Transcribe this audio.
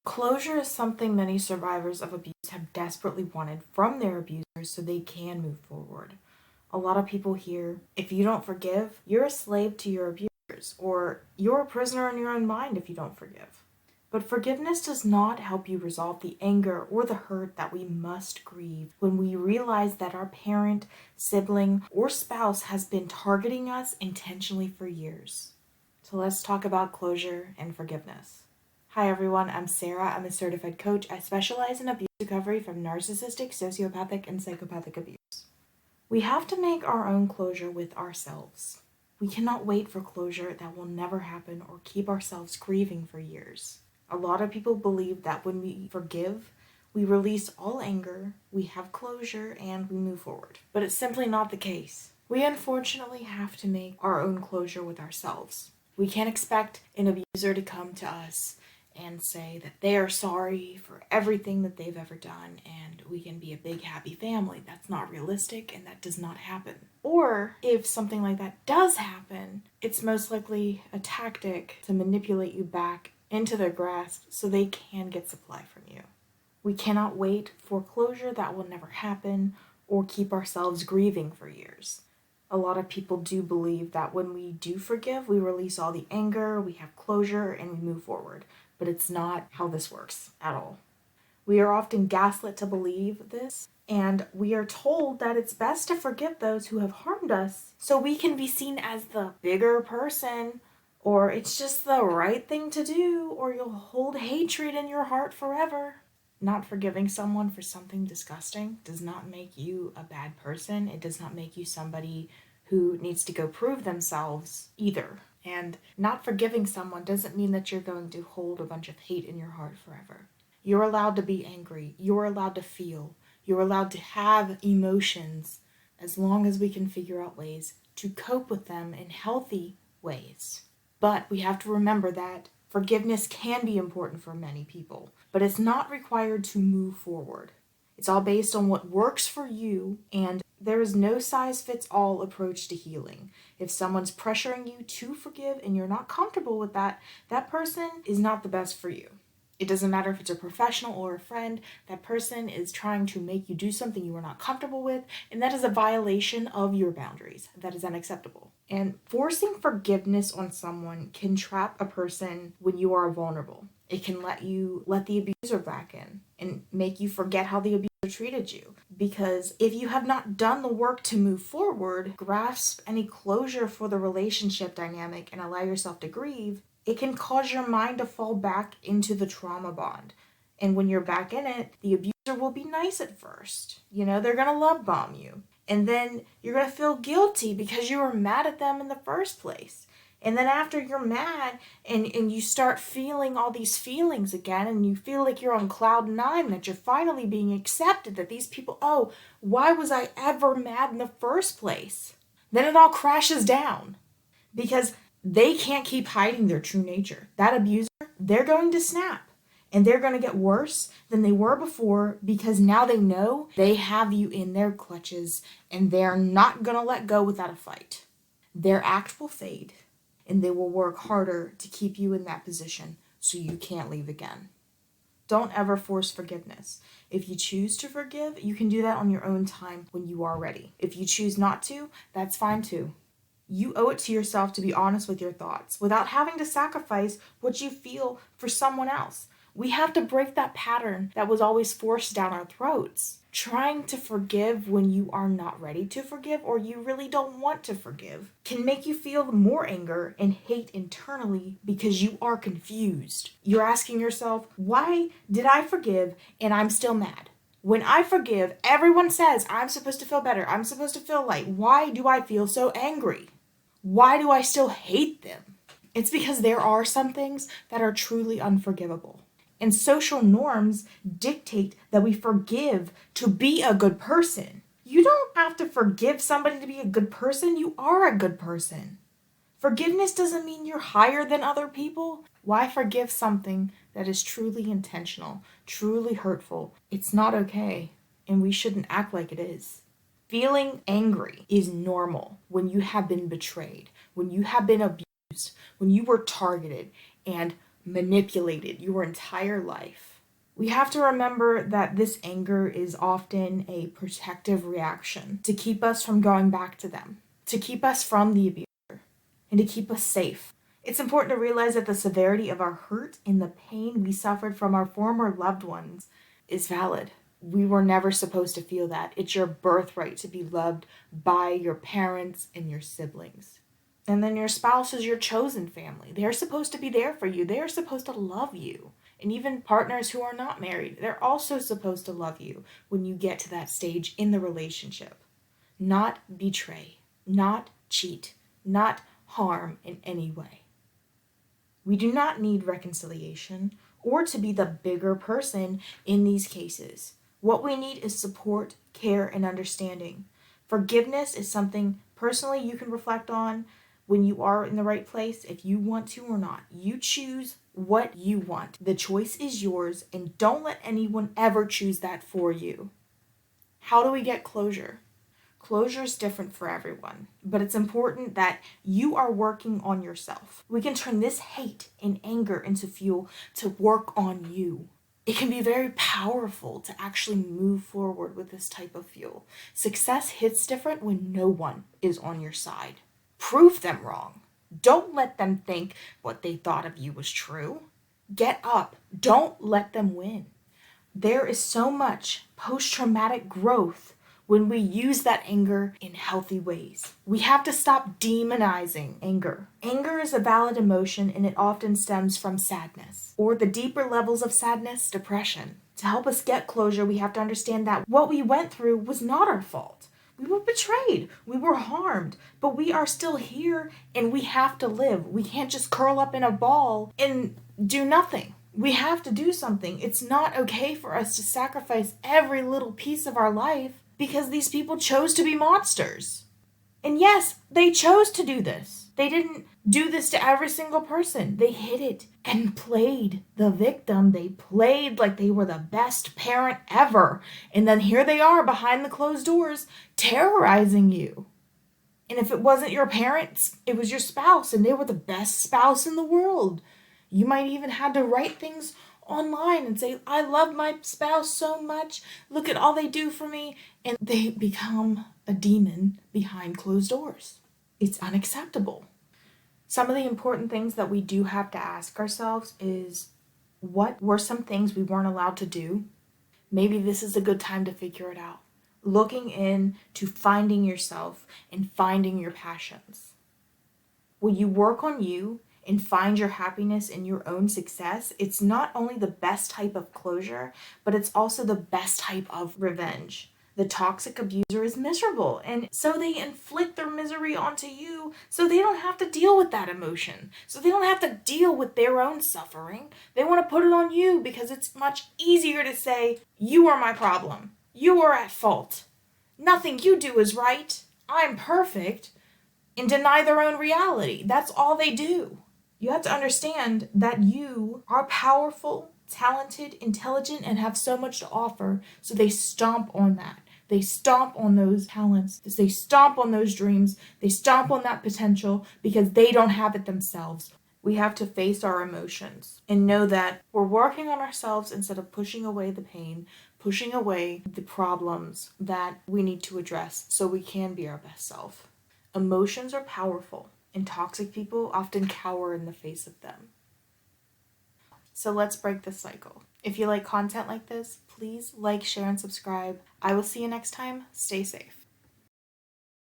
Closure is something many survivors of abuse have desperately wanted from their abusers so they can move forward. A lot of people hear, if you don't forgive, you're a slave to your abusers, or you're a prisoner in your own mind if you don't forgive. But forgiveness does not help you resolve the anger or the hurt that we must grieve when we realize that our parent, sibling, or spouse has been targeting us intentionally for years. So let's talk about closure and forgiveness. Hi everyone, I'm Sarah. I'm a certified coach. I specialize in abuse recovery from narcissistic, sociopathic, and psychopathic abuse. We have to make our own closure with ourselves. We cannot wait for closure that will never happen or keep ourselves grieving for years. A lot of people believe that when we forgive, we release all anger, we have closure, and we move forward. But it's simply not the case. We unfortunately have to make our own closure with ourselves. We can't expect an abuser to come to us and say that they are sorry for everything that they've ever done and we can be a big happy family. That's not realistic and that does not happen. Or if something like that does happen, it's most likely a tactic to manipulate you back into their grasp so they can get supply from you. We cannot wait for closure that will never happen or keep ourselves grieving for years. A lot of people do believe that when we do forgive, we release all the anger, we have closure, and we move forward. But it's not how this works at all. We are often gaslit to believe this, and we are told that it's best to forgive those who have harmed us so we can be seen as the bigger person, or it's just the right thing to do, or you'll hold hatred in your heart forever. Not forgiving someone for something disgusting does not make you a bad person. It does not make you somebody who needs to go prove themselves either. And not forgiving someone doesn't mean that you're going to hold a bunch of hate in your heart forever. You're allowed to be angry. You're allowed to feel. You're allowed to have emotions as long as we can figure out ways to cope with them in healthy ways. But we have to remember that forgiveness can be important for many people, but it's not required to move forward. It's all based on what works for you, and there is no size-fits-all approach to healing. If someone's pressuring you to forgive and you're not comfortable with that, that person is not the best for you. It doesn't matter if it's a professional or a friend, that person is trying to make you do something you are not comfortable with, and that is a violation of your boundaries. That is unacceptable. And forcing forgiveness on someone can trap a person when you are vulnerable. It can let the abuser back in and make you forget how the abuser treated you. Because if you have not done the work to move forward, grasp any closure for the relationship dynamic, and allow yourself to grieve, it can cause your mind to fall back into the trauma bond. And when you're back in it, the abuser will be nice at first. They're going to love bomb you. And then you're going to feel guilty because you were mad at them in the first place. And then after you're mad and you start feeling all these feelings again and you feel like you're on cloud nine, that you're finally being accepted, that these people, oh, why was I ever mad in the first place? Then it all crashes down because they can't keep hiding their true nature. That abuser, they're going to snap. And they're going to get worse than they were before because now they know they have you in their clutches and they're not going to let go without a fight. Their act will fade and they will work harder to keep you in that position so you can't leave again. Don't ever force forgiveness. If you choose to forgive, you can do that on your own time when you are ready. If you choose not to, that's fine too. You owe it to yourself to be honest with your thoughts without having to sacrifice what you feel for someone else. We have to break that pattern that was always forced down our throats. Trying to forgive when you are not ready to forgive or you really don't want to forgive can make you feel more anger and hate internally because you are confused. You're asking yourself, why did I forgive and I'm still mad? When I forgive, everyone says I'm supposed to feel better. I'm supposed to feel light. Why do I feel so angry? Why do I still hate them? It's because there are some things that are truly unforgivable. And social norms dictate that we forgive to be a good person. You don't have to forgive somebody to be a good person. You are a good person. Forgiveness doesn't mean you're higher than other people. Why forgive something that is truly intentional, truly hurtful? It's not okay, and we shouldn't act like it is. Feeling angry is normal when you have been betrayed, when you have been abused, when you were targeted, and manipulated your entire life. We have to remember that this anger is often a protective reaction to keep us from going back to them, to keep us from the abuser, and to keep us safe. It's important to realize that the severity of our hurt and the pain we suffered from our former loved ones is valid. We were never supposed to feel that. It's your birthright to be loved by your parents and your siblings. And then your spouse is your chosen family. They're supposed to be there for you. They're supposed to love you. And even partners who are not married, they're also supposed to love you when you get to that stage in the relationship. Not betray, not cheat, not harm in any way. We do not need reconciliation or to be the bigger person in these cases. What we need is support, care, and understanding. Forgiveness is something personally you can reflect on when you are in the right place, if you want to or not. You choose what you want. The choice is yours, and don't let anyone ever choose that for you. How do we get closure? Closure is different for everyone, but it's important that you are working on yourself. We can turn this hate and anger into fuel to work on you. It can be very powerful to actually move forward with this type of fuel. Success hits different when no one is on your side. Prove them wrong. Don't let them think what they thought of you was true. Get up. Don't let them win. There is so much post-traumatic growth when we use that anger in healthy ways. We have to stop demonizing anger. Anger is a valid emotion, and it often stems from sadness, or the deeper levels of sadness, depression. To help us get closure, we have to understand that what we went through was not our fault. We were betrayed, we were harmed, but we are still here and we have to live. We can't just curl up in a ball and do nothing. We have to do something. It's not okay for us to sacrifice every little piece of our life because these people chose to be monsters. And yes, they chose to do this. They didn't do this to every single person. They hid it and played the victim. They played like they were the best parent ever. And then here they are behind the closed doors terrorizing you. And if it wasn't your parents, it was your spouse, and they were the best spouse in the world. You might even have to write things online and say, I love my spouse so much. Look at all they do for me. And they become a demon behind closed doors. It's unacceptable. Some of the important things that we do have to ask ourselves is, what were some things we weren't allowed to do? Maybe this is a good time to figure it out. Looking into finding yourself and finding your passions. When you work on you and find your happiness in your own success, it's not only the best type of closure, but it's also the best type of revenge. The toxic abuser is miserable, and so they inflict their misery onto you so they don't have to deal with that emotion. So they don't have to deal with their own suffering. They want to put it on you because it's much easier to say, you are my problem. You are at fault. Nothing you do is right. I'm perfect. And deny their own reality. That's all they do. You have to understand that you are powerful, talented, intelligent, and have so much to offer. So they stomp on that. They stomp on those talents. They stomp on those dreams. They stomp on that potential because they don't have it themselves. We have to face our emotions and know that we're working on ourselves instead of pushing away the pain, pushing away the problems that we need to address so we can be our best self. Emotions are powerful, and toxic people often cower in the face of them. So let's break this cycle. If you like content like this, please like, share, and subscribe. I will see you next time. Stay safe.